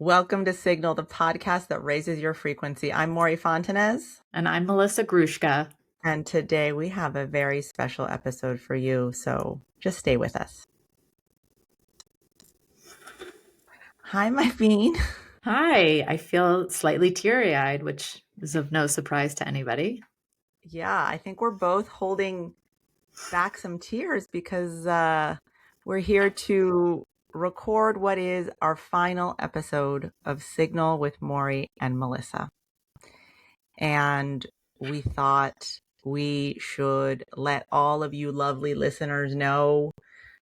Welcome to Signal, the podcast that raises your frequency. I'm Mory Fontanez. And I'm Melissa Grushka. And today we have a very special episode for you, so just stay with us. Hi, my bean. Hi, I feel slightly teary-eyed, which is of no surprise to anybody. Yeah, I think we're both holding back some tears because we're here to record what is our final episode of Signal with Mory and Melissa. And we thought we should let all of you lovely listeners know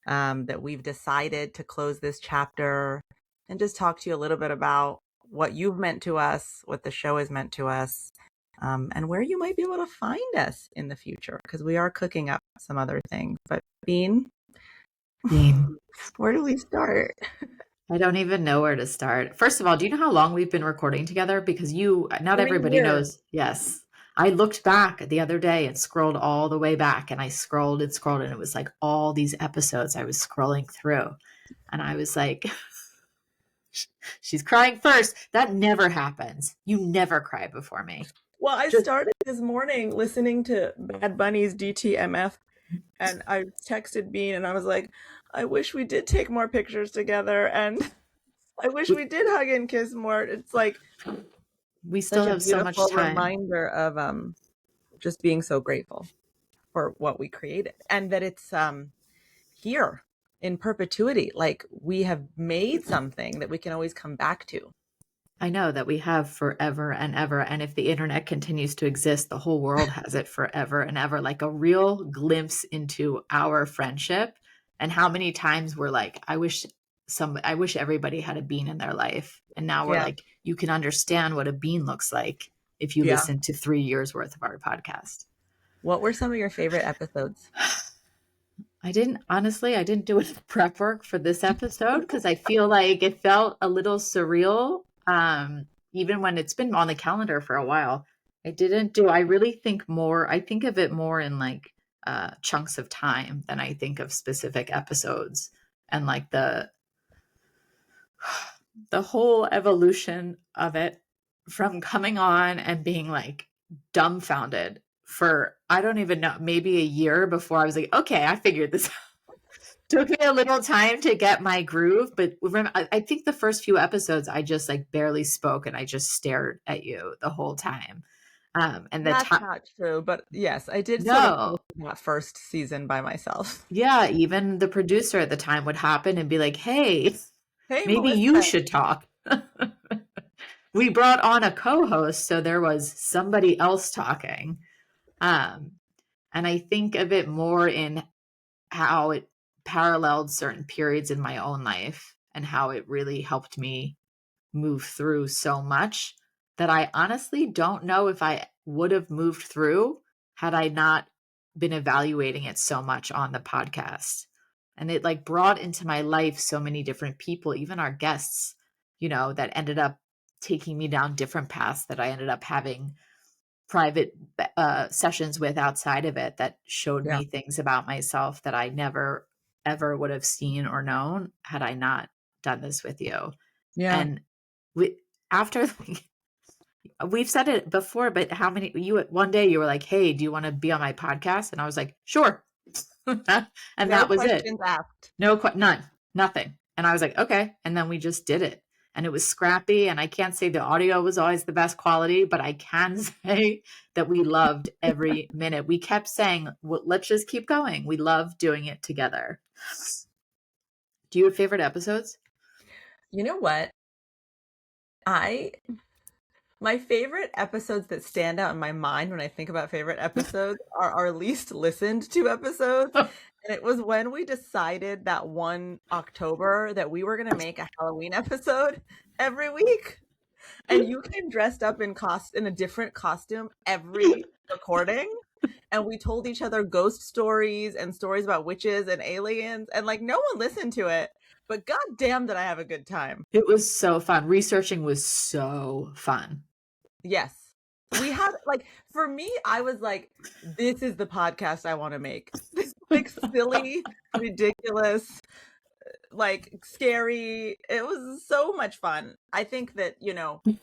that we've decided to close this chapter and just talk to you a little bit about what you've meant to us, what the show has meant to us, and where you might be able to find us in the future, because we are cooking up some other things. But Bean, where do we start? I don't even know where to start. First of all, do you know how long we've been recording together? Because not 3 everybody years. knows. Yes. I looked back the other day and scrolled all the way back, and I scrolled and scrolled, and it was like all these episodes I was scrolling through. And I was like, she's crying first. That never happens. You never cry before me. Well, I started this morning listening to Bad Bunny's DTMF, and I texted Bean and I was like, I wish we did take more pictures together, and I wish we did hug and kiss more. It's like we still have so much time. Reminder of just being so grateful for what we created, and that it's here in perpetuity. Like we have made something that we can always come back to. I know that we have forever and ever. And if the internet continues to exist, the whole world has it forever and ever, like a real glimpse into our friendship. And how many times we're like, I wish everybody had a bean in their life. And now we're like, you can understand what a bean looks like if you listen to 3 years worth of our podcast. What were some of your favorite episodes? I didn't do any prep work for this episode because I feel like it felt a little surreal. Even when it's been on the calendar for a while, I really think I think of it more in like chunks of time than I think of specific episodes, and like the whole evolution of it from coming on and being like dumbfounded for, I don't even know, maybe a year before I was like, okay, I figured this out. Took me a little time to get my groove, but I think the first few episodes I just like barely spoke and I just stared at you the whole time. And that's not true, but yes, I did that first season by myself. Yeah, even the producer at the time would happen and be like, hey maybe Melissa, you should talk. We brought on a co-host, so there was somebody else talking. And I think of it more in how it paralleled certain periods in my own life and how it really helped me move through so much that I honestly don't know if I would have moved through had I not been evaluating it so much on the podcast. And it like brought into my life so many different people, even our guests, that ended up taking me down different paths that I ended up having private sessions with outside of it that showed me things about myself that I never ever would have seen or known had I not done this with you. Yeah. And we've said it before, but one day you were like, hey, do you want to be on my podcast? And I was like, sure. And that was it. Asked. None, nothing. And I was like, okay. And then we just did it. And it was scrappy, and I can't say the audio was always the best quality, but I can say that we loved every minute. We kept saying, well, let's just keep going. We love doing it together. Do you have favorite episodes? You know what? My favorite episodes that stand out in my mind when I think about favorite episodes are our least listened to episodes. And it was when we decided that one October that we were going to make a Halloween episode every week. And you came dressed up in a different costume every recording. And we told each other ghost stories and stories about witches and aliens. And like no one listened to it. But goddamn, did I have a good time. It was so fun. Researching was so fun. Yes. We had for me, I was like, this is the podcast I want to make. This like silly, ridiculous, like scary. It was so much fun. I think that,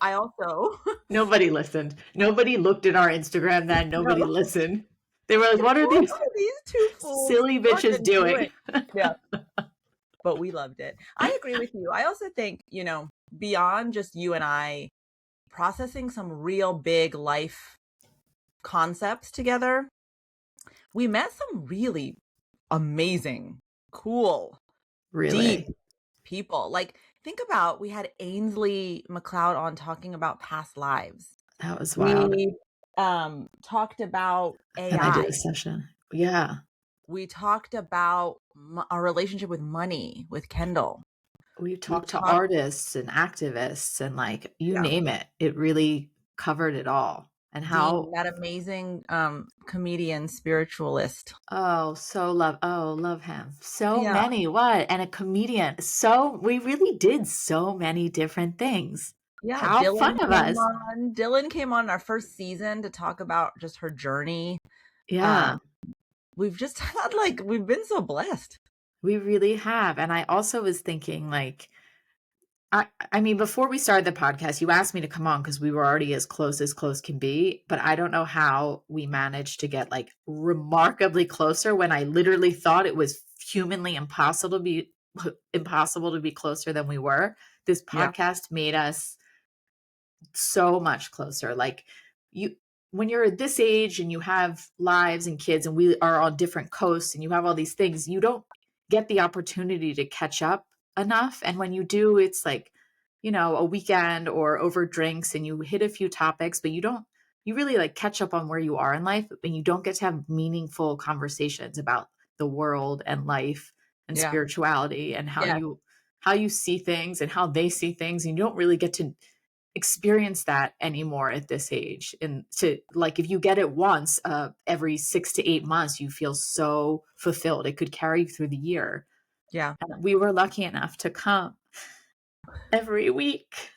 I also Nobody listened. Nobody looked at our Instagram then. Nobody no, listened. They were like, what are these these two fools silly bitches fucking doing? doing? Yeah. But we loved it. I agree with you. I also think, beyond just you and I processing some real big life concepts together, we met some really amazing, cool, deep Really? people. Like, think about, we had Ainsley McLeod on talking about past lives. That was wild. We talked about And I did a AI. session. Yeah. We talked about our relationship with money with Kendall. We We talked to talked, artists and activists and like you yeah, name it. It really covered it all. And Dean, how that amazing comedian spiritualist. love him. So Yeah. many, what? And a comedian. So we really did so many different things. Yeah, How fun of us. Dylan came on our first season to talk about just her journey. Yeah. Um, we've just had we've been so blessed. We really have. And I also was thinking like I mean, before we started the podcast, you asked me to come on because we were already as close can be. But I don't know how we managed to get like remarkably closer when I literally thought it was humanly impossible to be closer than we were. This Yeah. podcast made us so much closer. Like you when you're at this age and you have lives and kids and we are on different coasts and you have all these things, you don't get the opportunity to catch up enough. And when you do, it's like, a weekend or over drinks and you hit a few topics, but you really like catch up on where you are in life and you don't get to have meaningful conversations about the world and life and Yeah. spirituality and Yeah. how you see things and how they see things. And you don't really get to experience that anymore at this age. And to like if you get it once every 6 to 8 months, you feel so fulfilled. It could carry you through the year. Yeah. And we were lucky enough to come every week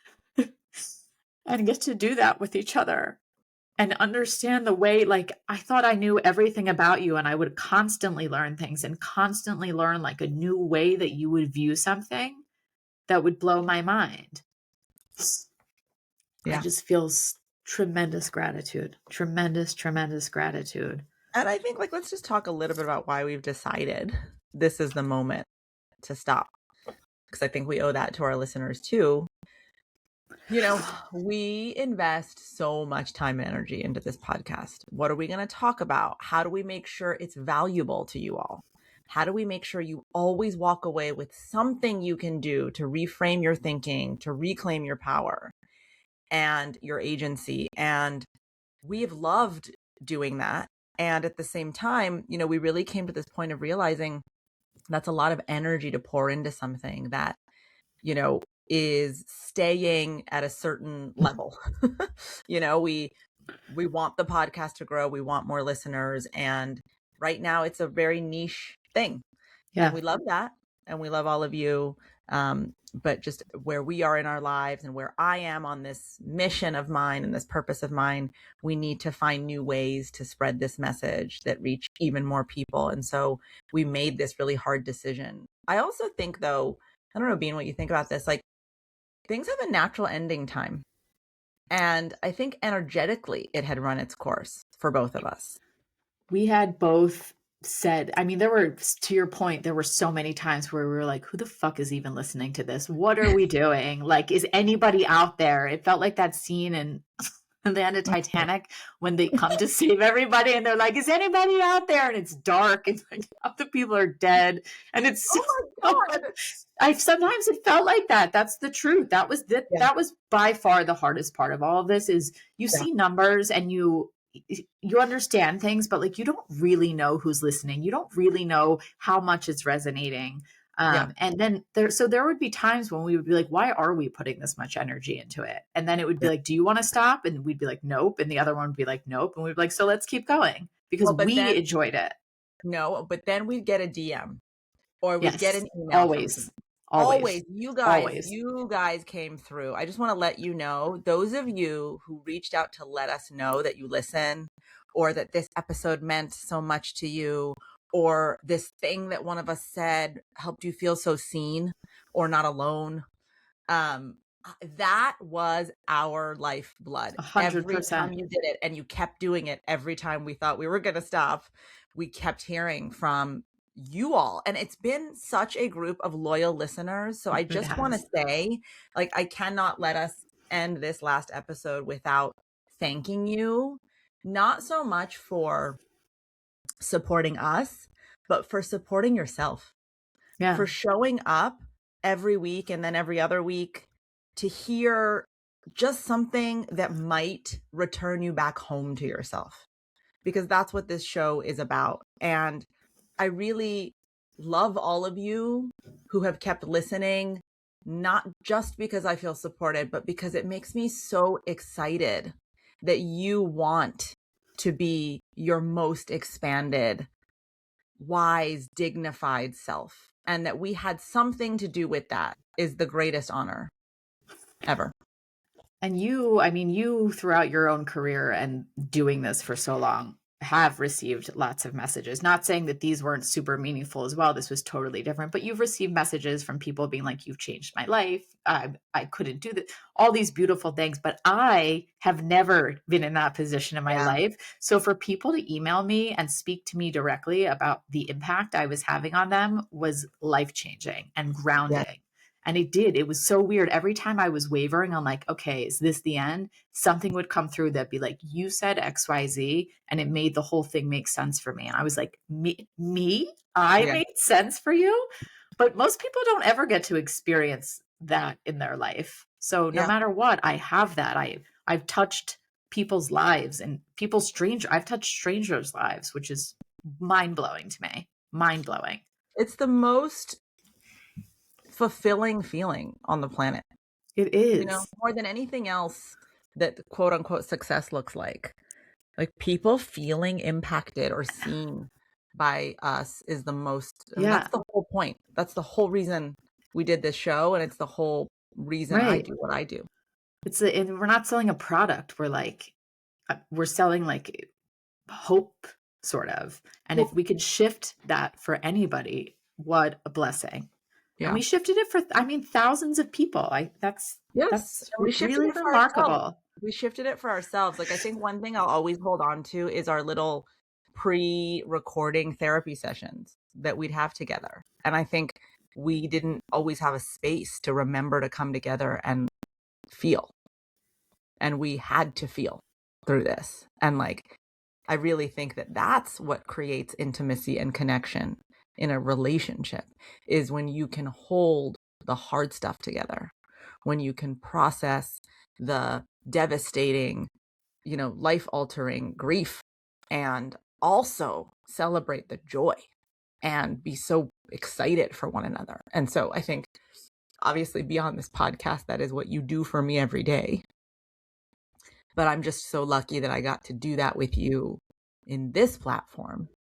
and get to do that with each other and understand the way. Like I thought I knew everything about you and I would constantly learn things and constantly learn like a new way that you would view something that would blow my mind. I Yeah. just feel tremendous gratitude, tremendous gratitude. And I think let's just talk a little bit about why we've decided this is the moment to stop. Because I think we owe that to our listeners too. We invest so much time and energy into this podcast. What are we going to talk about? How do we make sure it's valuable to you all? How do we make sure you always walk away with something you can do to reframe your thinking, to reclaim your power and your agency? And we have loved doing that. And at the same time, we really came to this point of realizing that's a lot of energy to pour into something that, is staying at a certain level. We want the podcast to grow. We want more listeners. And right now it's a very niche thing. Yeah. And we love that. And we love all of you. But just where we are in our lives and where I am on this mission of mine and this purpose of mine, we need to find new ways to spread this message that reach even more people. And so we made this really hard decision. I also think, though, I don't know, Bean, what you think about this. Like, things have a natural ending time. And I think energetically it had run its course for both of us. We had both said, I mean, to your point, there were so many times where we were like, who the fuck is even listening to this? What are we doing? Like, is anybody out there? It felt like that scene in the end of Titanic when they come to save everybody and they're like, is anybody out there? And it's dark and like half the people are dead. And it's oh my God. Sometimes it felt like that. That's the truth. That was that was by far the hardest part of all of this is you see numbers and you understand things, but like you don't really know who's listening. You don't really know how much it's resonating. And then there would be times when we would be like, why are we putting this much energy into it? And then it would be like, do you want to stop? And we'd be like, nope. And the other one would be like, nope. And we'd be like, so let's keep going because we enjoyed it. No, but then we'd get a DM or we'd get an email. Always. You guys came through. I just want to let you know, those of you who reached out to let us know that you listen or that this episode meant so much to you or this thing that one of us said helped you feel so seen or not alone. Um, that was our lifeblood. Every time 100%. you did it, and you kept doing it every time we thought we were going to stop, we kept hearing from you all. And it's been such a group of loyal listeners. So I It just want to has. say, like, I cannot let us end this last episode without thanking you, not so much for supporting us, but for supporting yourself, Yeah. for showing up every week and then every other week to hear just something that might return you back home to yourself, because that's what this show is about. And I really love all of you who have kept listening, not just because I feel supported, but because it makes me so excited that you want to be your most expanded, wise, dignified self. And that we had something to do with that is the greatest honor ever. And you, I mean, you throughout your own career and doing this for so long have received lots of messages. Not saying that these weren't super meaningful as well. This was totally different, but you've received messages from people being like, "You've changed my life. I couldn't do that." All these beautiful things, but I have never been in that position in my Yeah. life. So for people to email me and speak to me directly about the impact I was having on them was life changing and Yeah. grounding. And it did. It was so weird. Every time I was wavering on, like, okay, is this the end? Something would come through that'd be like, you said XYZ, and it made the whole thing make sense for me. And I was like, me? I Yeah. made sense for you? But most people don't ever get to experience that in their life. So no Yeah. matter what, I have that. I've touched people's lives and I've touched strangers' lives, which is mind blowing to me. Mind blowing. It's the most fulfilling feeling on the planet, It is. more than anything else that quote unquote success looks like. Like, people feeling impacted or seen by us is the most, and that's Yeah. the whole point. That's the whole reason we did this show. And it's the whole reason I Right. do what I do. And we're not selling a product. We're like, we're selling like hope, sort of. And if Well, we could shift that for anybody, what a blessing. And yeah. we shifted it for, I mean, thousands of people. Yes. That's And we shifted really it for ourselves. remarkable. We shifted it for ourselves. Like, I think one thing I'll always hold on to is our little pre-recording therapy sessions that we'd have together. And I think we didn't always have a space to remember to come together and feel. And we had to feel through this. And like, I really think that that's what creates intimacy and connection in a relationship, is when you can hold the hard stuff together, when you can process the devastating, life altering grief, and also celebrate the joy and be so excited for one another. And so I think, obviously, beyond this podcast, that is what you do for me every day. But I'm just so lucky that I got to do that with you in this platform.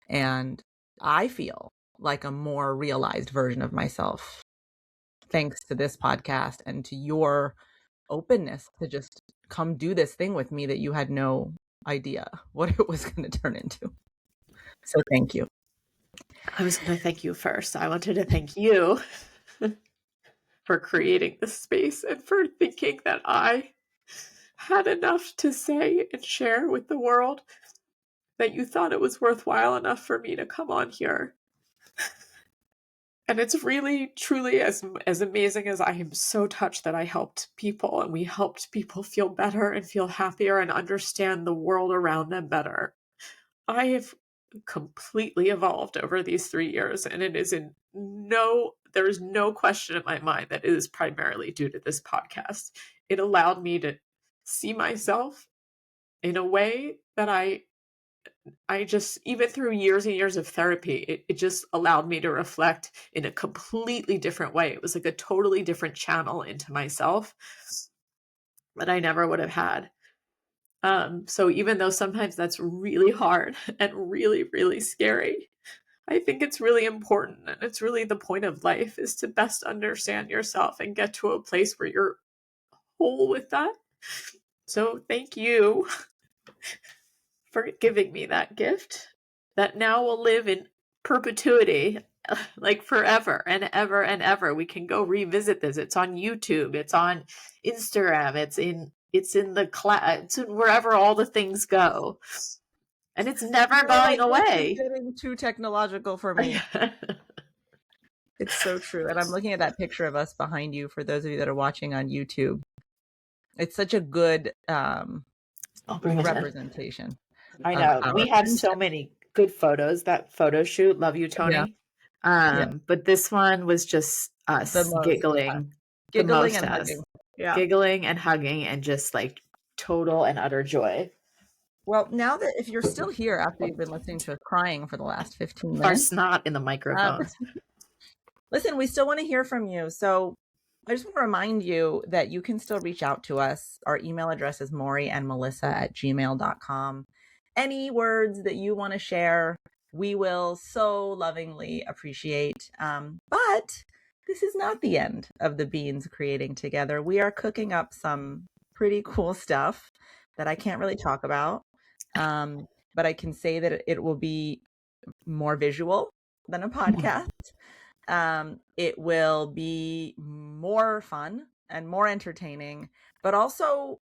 And I feel like a more realized version of myself thanks to this podcast and to your openness to just come do this thing with me that you had no idea what it was going to turn into. So thank you. I was going to thank you first. I wanted to thank you for creating this space and for thinking that I had enough to say and share with the world, that you thought it was worthwhile enough for me to come on here. And it's really, truly as amazing as I am so touched that I helped people and we helped people feel better and feel happier and understand the world around them better. I have completely evolved over these 3 years, and it is there is no question in my mind that it is primarily due to this podcast. It allowed me to see myself in a way that I just, even through years and years of therapy, it just allowed me to reflect in a completely different way. It was like a totally different channel into myself that I never would have had. So even though sometimes that's really hard and really, really scary, I think it's really important, and it's really the point of life, is to best understand yourself and get to a place where you're whole with that. So thank you for giving me that gift. that now will live in perpetuity, like forever and ever and ever. We can go revisit this. It's on YouTube, it's on Instagram, it's in the cloud, it's in wherever all the things go. And it's never going like, this is away. getting too technological for me. It's so true. And I'm looking at that picture of us behind you for those of you that are watching on YouTube. It's such a good representation. I know. Of We our have so many good photos. That photo shoot, love you, yeah. Tony. Yeah. But this one was just us giggling the Giggling most and us. hugging. Yeah. Giggling and hugging and just like total and utter joy. Well, now that if you're still here after you've been listening to us crying for the last 15 Our minutes, snot in the microphones. listen, we still want to hear from you. So I just want to remind you that you can still reach out to us. Our email address is moryandmelissa@gmail.com. Any words that you want to share, we will so lovingly appreciate. But this is not the end of the beans creating together. We are cooking up some pretty cool stuff that I can't really talk about. But I can say that it will be more visual than a podcast. It will be more fun and more entertaining, but also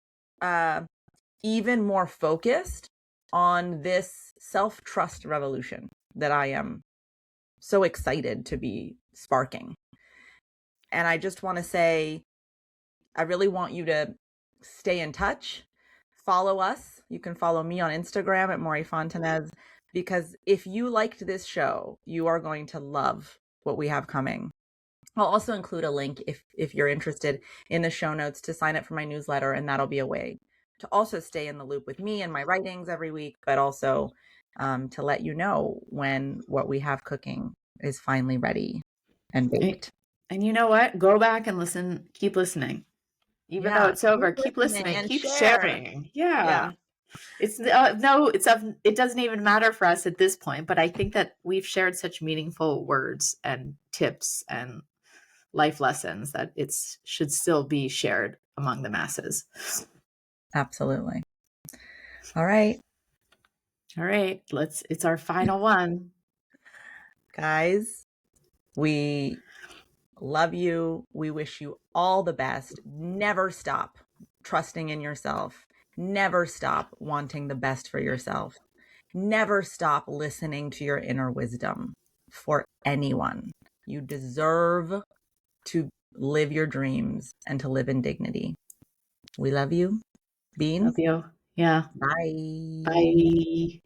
even more focused on this self-trust revolution that I am so excited to be sparking. And I just want to say, I really want you to stay in touch. Follow us. You can follow me on Instagram at Mory Fontanez, because if you liked this show, you are going to love what we have coming. I'll also include a link if you're interested in the show notes to sign up for my newsletter, and that'll be a way to also stay in the loop with me and my writings every week, but also to let you know when what we have cooking is finally ready and baked. And you know what? Go back and listen. Keep listening. Even though it's over, keep listening, and keep share. sharing. Yeah. It's it doesn't even matter for us at this point, but I think that we've shared such meaningful words and tips and life lessons that it should still be shared among the masses. Absolutely. All right. It's our final one. Guys, we love you. We wish you all the best. Never stop trusting in yourself. Never stop wanting the best for yourself. Never stop listening to your inner wisdom for anyone. You deserve to live your dreams and to live in dignity. We love you. Beans. Love you. Yeah. Bye. Bye.